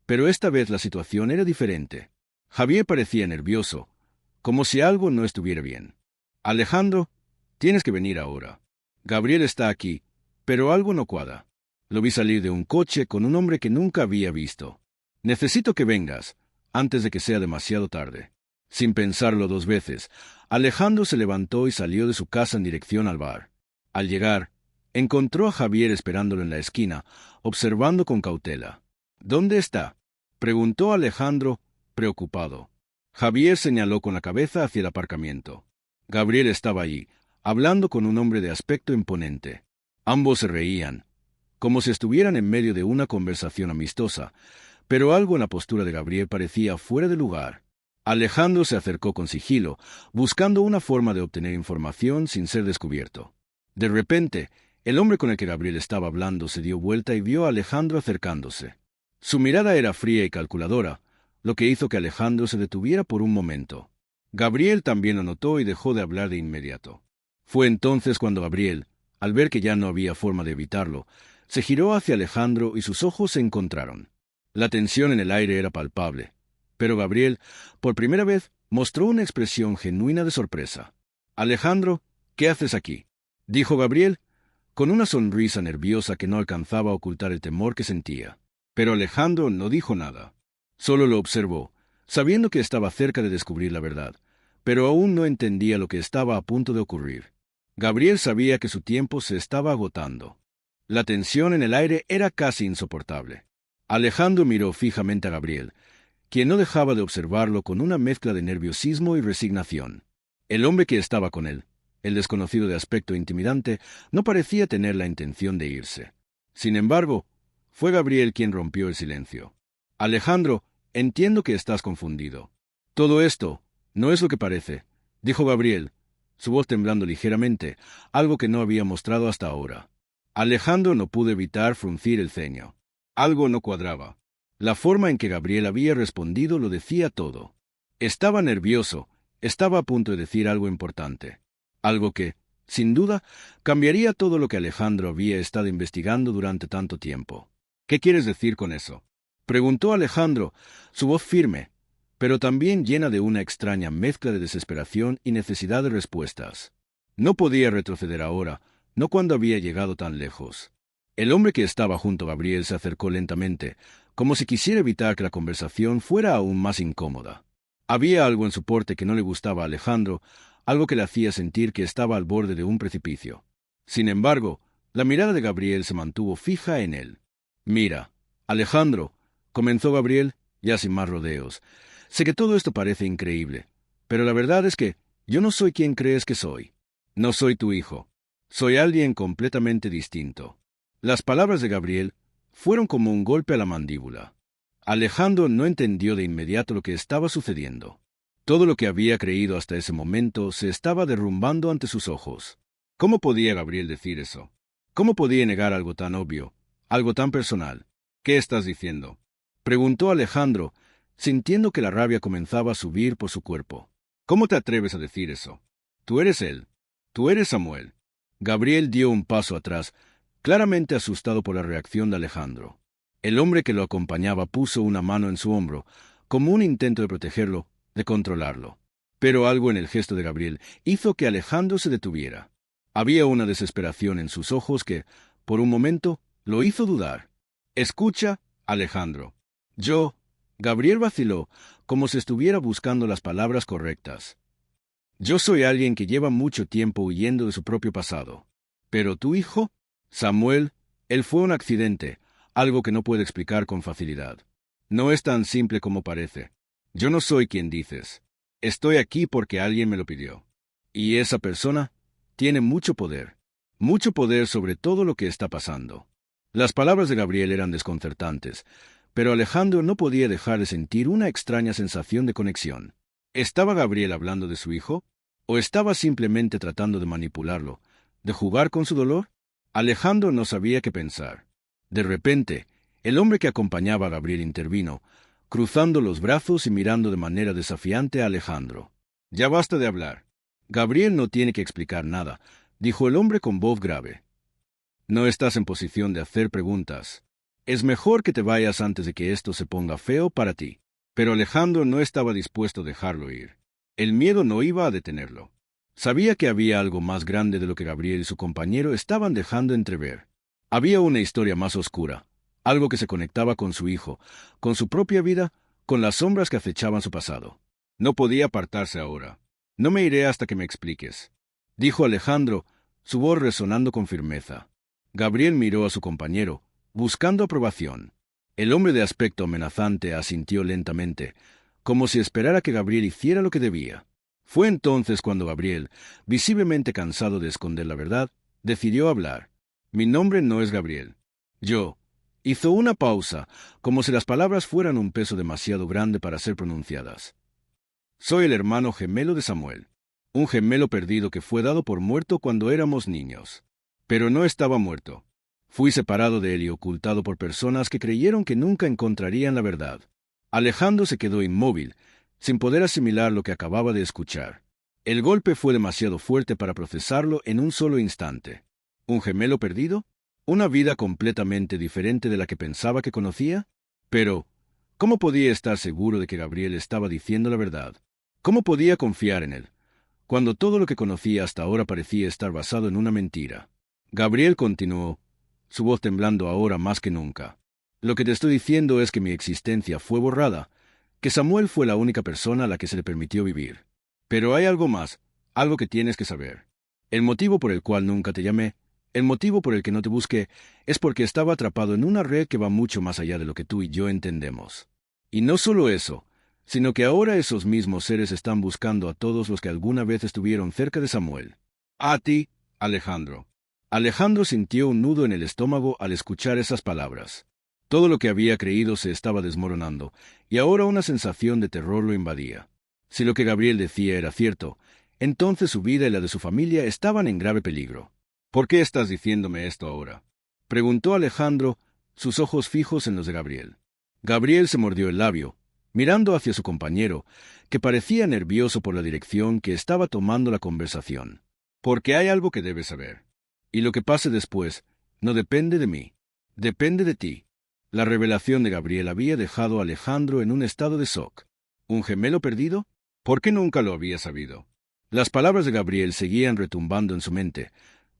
pero esta vez la situación era diferente. Javier parecía nervioso, como si algo no estuviera bien. Alejandro, tienes que venir ahora. Gabriel está aquí, pero algo no cuadra. Lo vi salir de un coche con un hombre que nunca había visto. Necesito que vengas, antes de que sea demasiado tarde. Sin pensarlo dos veces, Alejandro se levantó y salió de su casa en dirección al bar. Al llegar, encontró a Javier esperándolo en la esquina, observando con cautela. ¿Dónde está?, preguntó Alejandro, preocupado. Javier señaló con la cabeza hacia el aparcamiento. Gabriel estaba allí, hablando con un hombre de aspecto imponente. Ambos se reían, como si estuvieran en medio de una conversación amistosa, pero algo en la postura de Gabriel parecía fuera de lugar. Alejandro se acercó con sigilo, buscando una forma de obtener información sin ser descubierto. De repente, el hombre con el que Gabriel estaba hablando se dio vuelta y vio a Alejandro acercándose. Su mirada era fría y calculadora, lo que hizo que Alejandro se detuviera por un momento. Gabriel también lo notó y dejó de hablar de inmediato. Fue entonces cuando Gabriel, al ver que ya no había forma de evitarlo, se giró hacia Alejandro y sus ojos se encontraron. La tensión en el aire era palpable, pero Gabriel, por primera vez, mostró una expresión genuina de sorpresa. «Alejandro, ¿qué haces aquí?», dijo Gabriel, con una sonrisa nerviosa que no alcanzaba a ocultar el temor que sentía. Pero Alejandro no dijo nada. Solo lo observó, sabiendo que estaba cerca de descubrir la verdad, pero aún no entendía lo que estaba a punto de ocurrir. Gabriel sabía que su tiempo se estaba agotando. La tensión en el aire era casi insoportable. Alejandro miró fijamente a Gabriel, quien no dejaba de observarlo con una mezcla de nerviosismo y resignación. El hombre que estaba con él, el desconocido de aspecto intimidante, no parecía tener la intención de irse. Sin embargo, fue Gabriel quien rompió el silencio. Alejandro, entiendo que estás confundido. Todo esto no es lo que parece, dijo Gabriel, su voz temblando ligeramente, algo que no había mostrado hasta ahora. Alejandro no pudo evitar fruncir el ceño. Algo no cuadraba. La forma en que Gabriel había respondido lo decía todo. Estaba nervioso, estaba a punto de decir algo importante. Algo que, sin duda, cambiaría todo lo que Alejandro había estado investigando durante tanto tiempo. ¿Qué quieres decir con eso?, preguntó Alejandro, su voz firme, pero también llena de una extraña mezcla de desesperación y necesidad de respuestas. No podía retroceder ahora, no cuando había llegado tan lejos. El hombre que estaba junto a Gabriel se acercó lentamente, como si quisiera evitar que la conversación fuera aún más incómoda. Había algo en su porte que no le gustaba a Alejandro, algo que le hacía sentir que estaba al borde de un precipicio. Sin embargo, la mirada de Gabriel se mantuvo fija en él. «Mira, Alejandro», comenzó Gabriel, ya sin más rodeos, «sé que todo esto parece increíble, pero la verdad es que yo no soy quien crees que soy. No soy tu hijo. Soy alguien completamente distinto». Las palabras de Gabriel fueron como un golpe a la mandíbula. Alejandro no entendió de inmediato lo que estaba sucediendo. Todo lo que había creído hasta ese momento se estaba derrumbando ante sus ojos. ¿Cómo podía Gabriel decir eso? ¿Cómo podía negar algo tan obvio, algo tan personal? «¿Qué estás diciendo?», preguntó Alejandro, sintiendo que la rabia comenzaba a subir por su cuerpo. «¿Cómo te atreves a decir eso? Tú eres él. Tú eres Samuel». Gabriel dio un paso atrás, claramente asustado por la reacción de Alejandro. El hombre que lo acompañaba puso una mano en su hombro, como un intento de protegerlo, de controlarlo. Pero algo en el gesto de Gabriel hizo que Alejandro se detuviera. Había una desesperación en sus ojos que, por un momento, lo hizo dudar. «Escucha, Alejandro. Gabriel vaciló, como si estuviera buscando las palabras correctas. «Yo soy alguien que lleva mucho tiempo huyendo de su propio pasado. Pero tu hijo, Samuel, él fue un accidente, algo que no puedo explicar con facilidad. No es tan simple como parece. Yo no soy quien dices. Estoy aquí porque alguien me lo pidió. Y esa persona tiene mucho poder sobre todo lo que está pasando». Las palabras de Gabriel eran desconcertantes, pero Alejandro no podía dejar de sentir una extraña sensación de conexión. ¿Estaba Gabriel hablando de su hijo? ¿O estaba simplemente tratando de manipularlo, de jugar con su dolor? Alejandro no sabía qué pensar. De repente, el hombre que acompañaba a Gabriel intervino, cruzando los brazos y mirando de manera desafiante a Alejandro. «Ya basta de hablar. Gabriel no tiene que explicar nada», dijo el hombre con voz grave. «No estás en posición de hacer preguntas. Es mejor que te vayas antes de que esto se ponga feo para ti». Pero Alejandro no estaba dispuesto a dejarlo ir. El miedo no iba a detenerlo. Sabía que había algo más grande de lo que Gabriel y su compañero estaban dejando entrever. Había una historia más oscura, algo que se conectaba con su hijo, con su propia vida, con las sombras que acechaban su pasado. No podía apartarse ahora. «No me iré hasta que me expliques», dijo Alejandro, su voz resonando con firmeza. Gabriel miró a su compañero, buscando aprobación. El hombre de aspecto amenazante asintió lentamente, como si esperara que Gabriel hiciera lo que debía. Fue entonces cuando Gabriel, visiblemente cansado de esconder la verdad, decidió hablar. «Mi nombre no es Gabriel. Yo». Hizo una pausa, como si las palabras fueran un peso demasiado grande para ser pronunciadas. «Soy el hermano gemelo de Samuel, un gemelo perdido que fue dado por muerto cuando éramos niños. Pero no estaba muerto. Fui separado de él y ocultado por personas que creyeron que nunca encontrarían la verdad». Alejandro se quedó inmóvil, sin poder asimilar lo que acababa de escuchar. El golpe fue demasiado fuerte para procesarlo en un solo instante. ¿Un gemelo perdido? ¿Una vida completamente diferente de la que pensaba que conocía? Pero, ¿cómo podía estar seguro de que Gabriel estaba diciendo la verdad? ¿Cómo podía confiar en él, cuando todo lo que conocía hasta ahora parecía estar basado en una mentira? Gabriel continuó, su voz temblando ahora más que nunca. Lo que te estoy diciendo es que mi existencia fue borrada, que Samuel fue la única persona a la que se le permitió vivir. Pero hay algo más, algo que tienes que saber. El motivo por el cual nunca te llamé, el motivo por el que no te busqué, es porque estaba atrapado en una red que va mucho más allá de lo que tú y yo entendemos. Y no solo eso, sino que ahora esos mismos seres están buscando a todos los que alguna vez estuvieron cerca de Samuel. A ti, Alejandro. Alejandro sintió un nudo en el estómago al escuchar esas palabras. Todo lo que había creído se estaba desmoronando, y ahora una sensación de terror lo invadía. Si lo que Gabriel decía era cierto, entonces su vida y la de su familia estaban en grave peligro. ¿Por qué estás diciéndome esto ahora?, preguntó Alejandro, sus ojos fijos en los de Gabriel. Gabriel se mordió el labio, mirando hacia su compañero, que parecía nervioso por la dirección que estaba tomando la conversación. Porque hay algo que debes saber. Y lo que pase después no depende de mí, depende de ti. La revelación de Gabriel había dejado a Alejandro en un estado de shock. ¿Un gemelo perdido? ¿Por qué nunca lo había sabido? Las palabras de Gabriel seguían retumbando en su mente,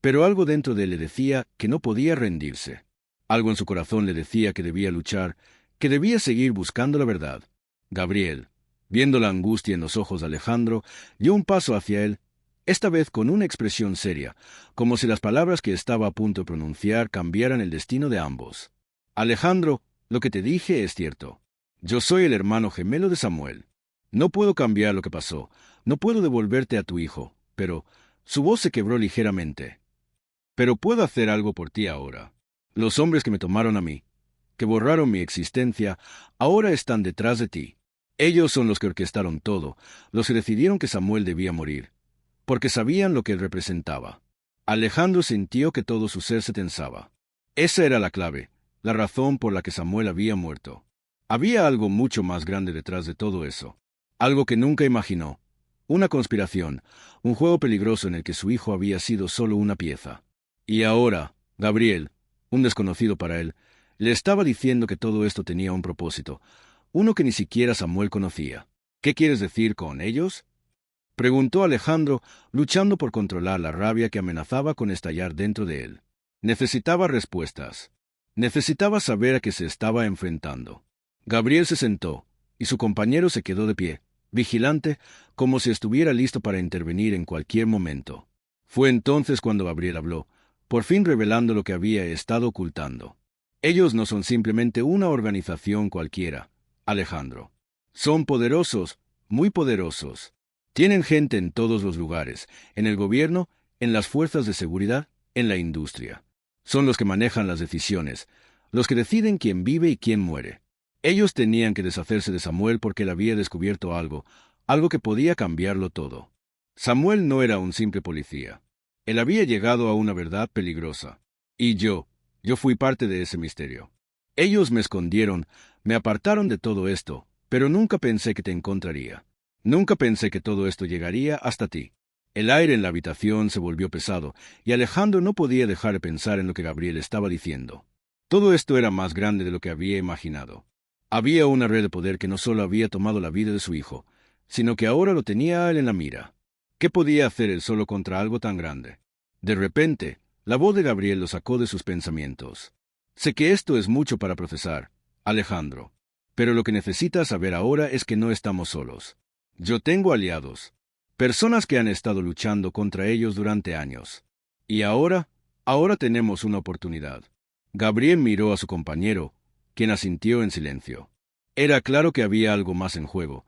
pero algo dentro de él le decía que no podía rendirse. Algo en su corazón le decía que debía luchar, que debía seguir buscando la verdad. Gabriel, viendo la angustia en los ojos de Alejandro, dio un paso hacia él, esta vez con una expresión seria, como si las palabras que estaba a punto de pronunciar cambiaran el destino de ambos. Alejandro, lo que te dije es cierto. Yo soy el hermano gemelo de Samuel. No puedo cambiar lo que pasó, no puedo devolverte a tu hijo, pero... Su voz se quebró ligeramente. Pero puedo hacer algo por ti ahora. Los hombres que me tomaron a mí, que borraron mi existencia, ahora están detrás de ti. Ellos son los que orquestaron todo, los que decidieron que Samuel debía morir, porque sabían lo que él representaba. Alejandro sintió que todo su ser se tensaba. Esa era la clave, la razón por la que Samuel había muerto. Había algo mucho más grande detrás de todo eso, algo que nunca imaginó, una conspiración, un juego peligroso en el que su hijo había sido solo una pieza. Y ahora, Gabriel, un desconocido para él, le estaba diciendo que todo esto tenía un propósito, uno que ni siquiera Samuel conocía. ¿Qué quieres decir con ellos?, preguntó Alejandro, luchando por controlar la rabia que amenazaba con estallar dentro de él. Necesitaba respuestas. Necesitaba saber a qué se estaba enfrentando. Gabriel se sentó, y su compañero se quedó de pie, vigilante, como si estuviera listo para intervenir en cualquier momento. Fue entonces cuando Gabriel habló, por fin revelando lo que había estado ocultando. Ellos no son simplemente una organización cualquiera, Alejandro. Son poderosos, muy poderosos. Tienen gente en todos los lugares, en el gobierno, en las fuerzas de seguridad, en la industria. Son los que manejan las decisiones, los que deciden quién vive y quién muere. Ellos tenían que deshacerse de Samuel porque él había descubierto algo, algo que podía cambiarlo todo. Samuel no era un simple policía. Él había llegado a una verdad peligrosa. Y yo fui parte de ese misterio. Ellos me escondieron, me apartaron de todo esto, pero nunca pensé que te encontraría. Nunca pensé que todo esto llegaría hasta ti. El aire en la habitación se volvió pesado, y Alejandro no podía dejar de pensar en lo que Gabriel estaba diciendo. Todo esto era más grande de lo que había imaginado. Había una red de poder que no solo había tomado la vida de su hijo, sino que ahora lo tenía a él en la mira. ¿Qué podía hacer él solo contra algo tan grande? De repente, la voz de Gabriel lo sacó de sus pensamientos. Sé que esto es mucho para procesar, Alejandro, pero lo que necesitas saber ahora es que no estamos solos. Yo tengo aliados, personas que han estado luchando contra ellos durante años. Y ahora tenemos una oportunidad. Gabriel miró a su compañero, quien asintió en silencio. Era claro que había algo más en juego,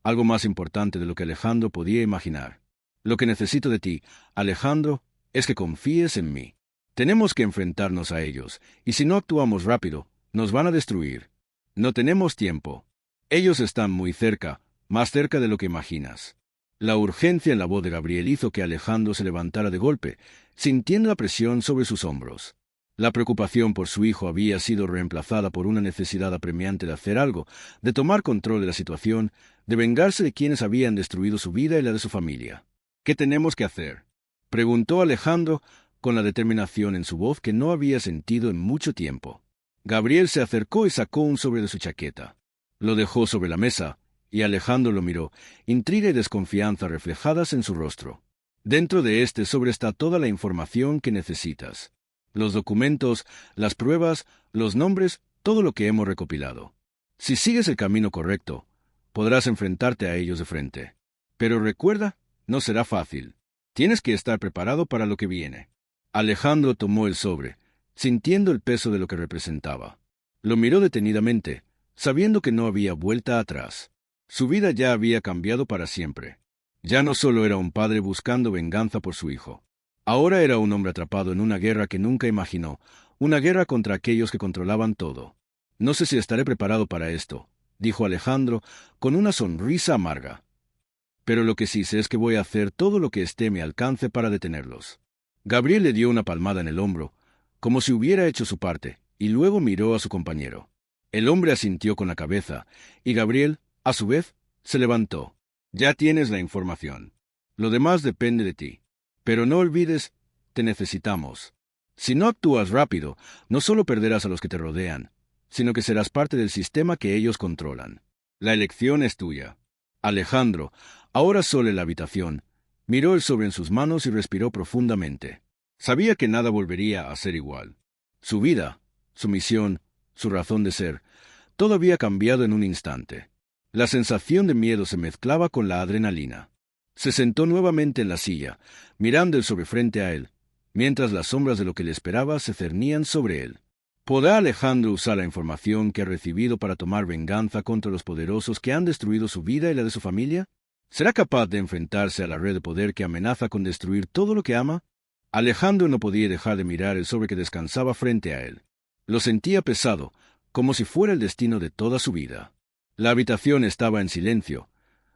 algo más importante de lo que Alejandro podía imaginar. Lo que necesito de ti, Alejandro, es que confíes en mí. Tenemos que enfrentarnos a ellos, y si no actuamos rápido, nos van a destruir. No tenemos tiempo. Ellos están muy cerca, más cerca de lo que imaginas. La urgencia en la voz de Gabriel hizo que Alejandro se levantara de golpe, sintiendo la presión sobre sus hombros. La preocupación por su hijo había sido reemplazada por una necesidad apremiante de hacer algo, de tomar control de la situación, de vengarse de quienes habían destruido su vida y la de su familia. ¿Qué tenemos que hacer?, preguntó Alejandro, con la determinación en su voz que no había sentido en mucho tiempo. Gabriel se acercó y sacó un sobre de su chaqueta. Lo dejó sobre la mesa, y Alejandro lo miró, intriga y desconfianza reflejadas en su rostro. Dentro de este sobre está toda la información que necesitas. Los documentos, las pruebas, los nombres, todo lo que hemos recopilado. Si sigues el camino correcto, podrás enfrentarte a ellos de frente. Pero recuerda, no será fácil. Tienes que estar preparado para lo que viene. Alejandro tomó el sobre, sintiendo el peso de lo que representaba. Lo miró detenidamente, sabiendo que no había vuelta atrás. Su vida ya había cambiado para siempre. Ya no solo era un padre buscando venganza por su hijo. Ahora era un hombre atrapado en una guerra que nunca imaginó, una guerra contra aquellos que controlaban todo. No sé si estaré preparado para esto, dijo Alejandro con una sonrisa amarga. Pero lo que sí sé es que voy a hacer todo lo que esté a mi alcance para detenerlos. Gabriel le dio una palmada en el hombro, como si hubiera hecho su parte, y luego miró a su compañero. El hombre asintió con la cabeza, y Gabriel, a su vez, se levantó. Ya tienes la información. Lo demás depende de ti. Pero no olvides, te necesitamos. Si no actúas rápido, no solo perderás a los que te rodean, sino que serás parte del sistema que ellos controlan. La elección es tuya. Alejandro, ahora solo en la habitación, miró el sobre en sus manos y respiró profundamente. Sabía que nada volvería a ser igual. Su vida, su misión, su razón de ser, todo había cambiado en un instante. La sensación de miedo se mezclaba con la adrenalina. Se sentó nuevamente en la silla, mirando el sobre frente a él, mientras las sombras de lo que le esperaba se cernían sobre él. ¿Podrá Alejandro usar la información que ha recibido para tomar venganza contra los poderosos que han destruido su vida y la de su familia? ¿Será capaz de enfrentarse a la red de poder que amenaza con destruir todo lo que ama? Alejandro no podía dejar de mirar el sobre que descansaba frente a él. Lo sentía pesado, como si fuera el destino de toda su vida. La habitación estaba en silencio,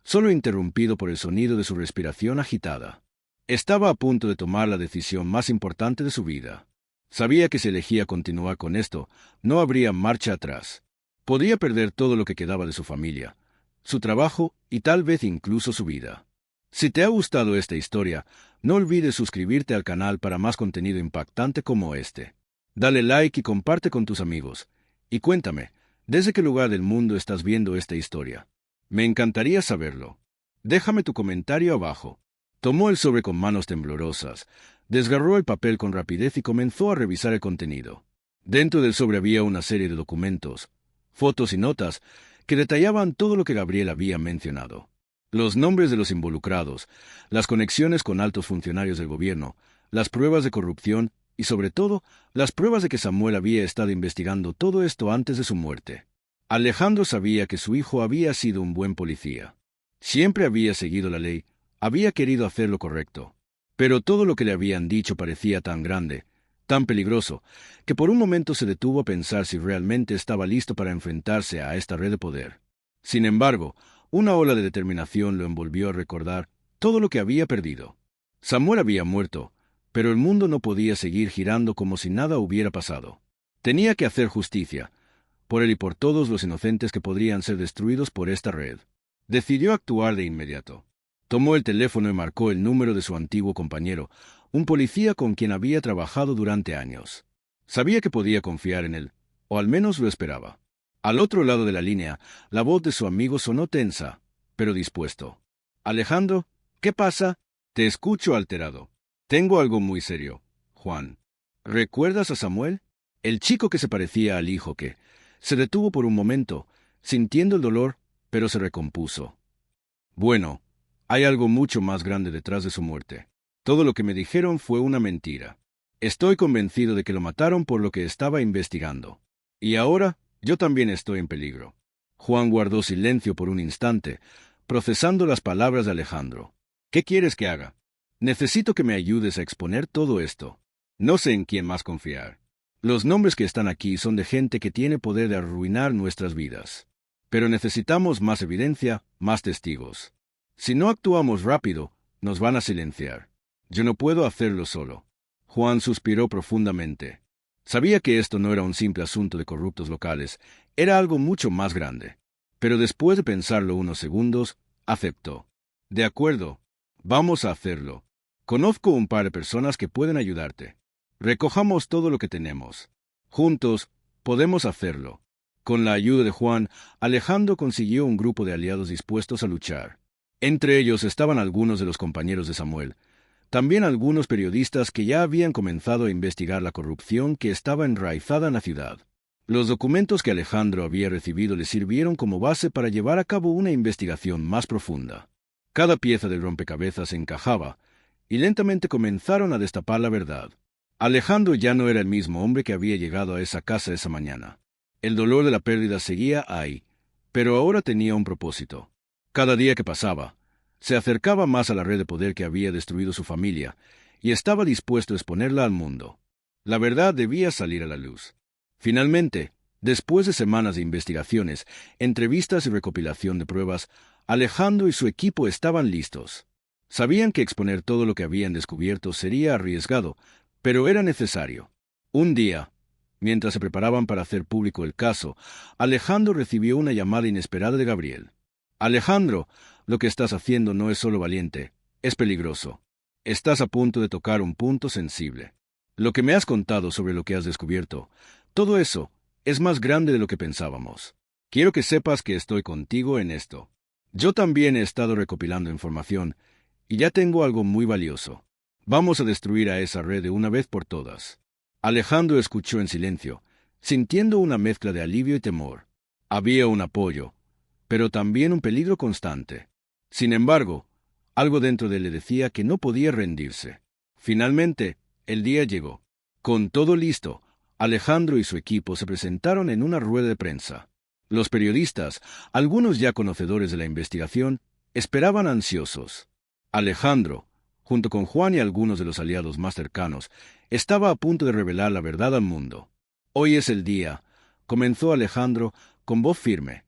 solo interrumpido por el sonido de su respiración agitada. Estaba a punto de tomar la decisión más importante de su vida. Sabía que si elegía continuar con esto, no habría marcha atrás. Podría perder todo lo que quedaba de su familia, su trabajo y tal vez incluso su vida. Si te ha gustado esta historia, no olvides suscribirte al canal para más contenido impactante como este. Dale like y comparte con tus amigos. Y cuéntame, ¿desde qué lugar del mundo estás viendo esta historia? Me encantaría saberlo. Déjame tu comentario abajo. Tomó el sobre con manos temblorosas, desgarró el papel con rapidez y comenzó a revisar el contenido. Dentro del sobre había una serie de documentos, fotos y notas que detallaban todo lo que Gabriel había mencionado. Los nombres de los involucrados, las conexiones con altos funcionarios del gobierno, las pruebas de corrupción y, sobre todo, las pruebas de que Samuel había estado investigando todo esto antes de su muerte. Alejandro sabía que su hijo había sido un buen policía. Siempre había seguido la ley, había querido hacer lo correcto. Pero todo lo que le habían dicho parecía tan grande, tan peligroso, que por un momento se detuvo a pensar si realmente estaba listo para enfrentarse a esta red de poder. Sin embargo, una ola de determinación lo envolvió a recordar todo lo que había perdido. Samuel había muerto, pero el mundo no podía seguir girando como si nada hubiera pasado. Tenía que hacer justicia, por él y por todos los inocentes que podrían ser destruidos por esta red. Decidió actuar de inmediato. Tomó el teléfono y marcó el número de su antiguo compañero, un policía con quien había trabajado durante años. Sabía que podía confiar en él, o al menos lo esperaba. Al otro lado de la línea, la voz de su amigo sonó tensa, pero dispuesto. «Alejandro, ¿qué pasa? Te escucho alterado. Tengo algo muy serio, Juan. ¿Recuerdas a Samuel? El chico que se parecía al hijo que...» Se detuvo por un momento, sintiendo el dolor, pero se recompuso. «Bueno, hay algo mucho más grande detrás de su muerte. Todo lo que me dijeron fue una mentira. Estoy convencido de que lo mataron por lo que estaba investigando. Y ahora, yo también estoy en peligro». Juan guardó silencio por un instante, procesando las palabras de Alejandro. «¿Qué quieres que haga? Necesito que me ayudes a exponer todo esto. No sé en quién más confiar. Los nombres que están aquí son de gente que tiene poder de arruinar nuestras vidas. Pero necesitamos más evidencia, más testigos. Si no actuamos rápido, nos van a silenciar. Yo no puedo hacerlo solo». Juan suspiró profundamente. Sabía que esto no era un simple asunto de corruptos locales, era algo mucho más grande. Pero después de pensarlo unos segundos, aceptó. «De acuerdo, vamos a hacerlo. Conozco un par de personas que pueden ayudarte. Recojamos todo lo que tenemos. Juntos, podemos hacerlo». Con la ayuda de Juan, Alejandro consiguió un grupo de aliados dispuestos a luchar. Entre ellos estaban algunos de los compañeros de Samuel, También algunos periodistas que ya habían comenzado a investigar la corrupción que estaba enraizada en la ciudad. Los documentos que Alejandro había recibido le sirvieron como base para llevar a cabo una investigación más profunda. Cada pieza del rompecabezas encajaba, y lentamente comenzaron a destapar la verdad. Alejandro ya no era el mismo hombre que había llegado a esa casa esa mañana. El dolor de la pérdida seguía ahí, pero ahora tenía un propósito. Cada día que pasaba, se acercaba más a la red de poder que había destruido su familia, y estaba dispuesto a exponerla al mundo. La verdad debía salir a la luz. Finalmente, después de semanas de investigaciones, entrevistas y recopilación de pruebas, Alejandro y su equipo estaban listos. Sabían que exponer todo lo que habían descubierto sería arriesgado, pero era necesario. Un día, mientras se preparaban para hacer público el caso, Alejandro recibió una llamada inesperada de Gabriel. «Alejandro, lo que estás haciendo no es solo valiente, es peligroso. Estás a punto de tocar un punto sensible. Lo que me has contado sobre lo que has descubierto, todo eso, es más grande de lo que pensábamos. Quiero que sepas que estoy contigo en esto. Yo también he estado recopilando información, y ya tengo algo muy valioso. Vamos a destruir a esa red de una vez por todas». Alejandro escuchó en silencio, sintiendo una mezcla de alivio y temor. Había un apoyo, pero también un peligro constante. Sin embargo, algo dentro de él le decía que no podía rendirse. Finalmente, el día llegó. Con todo listo, Alejandro y su equipo se presentaron en una rueda de prensa. Los periodistas, algunos ya conocedores de la investigación, esperaban ansiosos. Alejandro, junto con Juan y algunos de los aliados más cercanos, estaba a punto de revelar la verdad al mundo. «Hoy es el día», comenzó Alejandro con voz firme.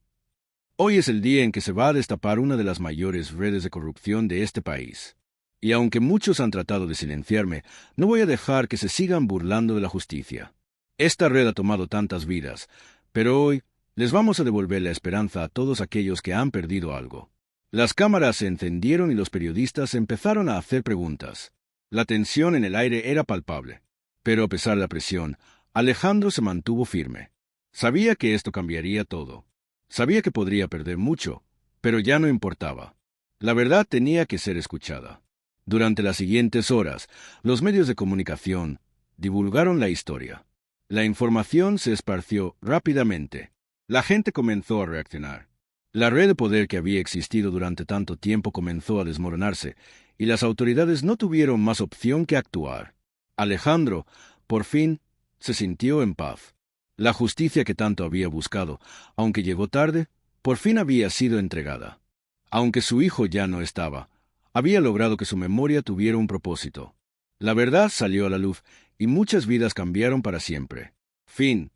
«Hoy es el día en que se va a destapar una de las mayores redes de corrupción de este país. Y aunque muchos han tratado de silenciarme, no voy a dejar que se sigan burlando de la justicia. Esta red ha tomado tantas vidas, pero hoy les vamos a devolver la esperanza a todos aquellos que han perdido algo». Las cámaras se encendieron y los periodistas empezaron a hacer preguntas. La tensión en el aire era palpable. Pero a pesar de la presión, Alejandro se mantuvo firme. Sabía que esto cambiaría todo. Sabía que podría perder mucho, pero ya no importaba. La verdad tenía que ser escuchada. Durante las siguientes horas, los medios de comunicación divulgaron la historia. La información se esparció rápidamente. La gente comenzó a reaccionar. La red de poder que había existido durante tanto tiempo comenzó a desmoronarse, y las autoridades no tuvieron más opción que actuar. Alejandro, por fin, se sintió en paz. La justicia que tanto había buscado, aunque llegó tarde, por fin había sido entregada. Aunque su hijo ya no estaba, había logrado que su memoria tuviera un propósito. La verdad salió a la luz, y muchas vidas cambiaron para siempre. Fin.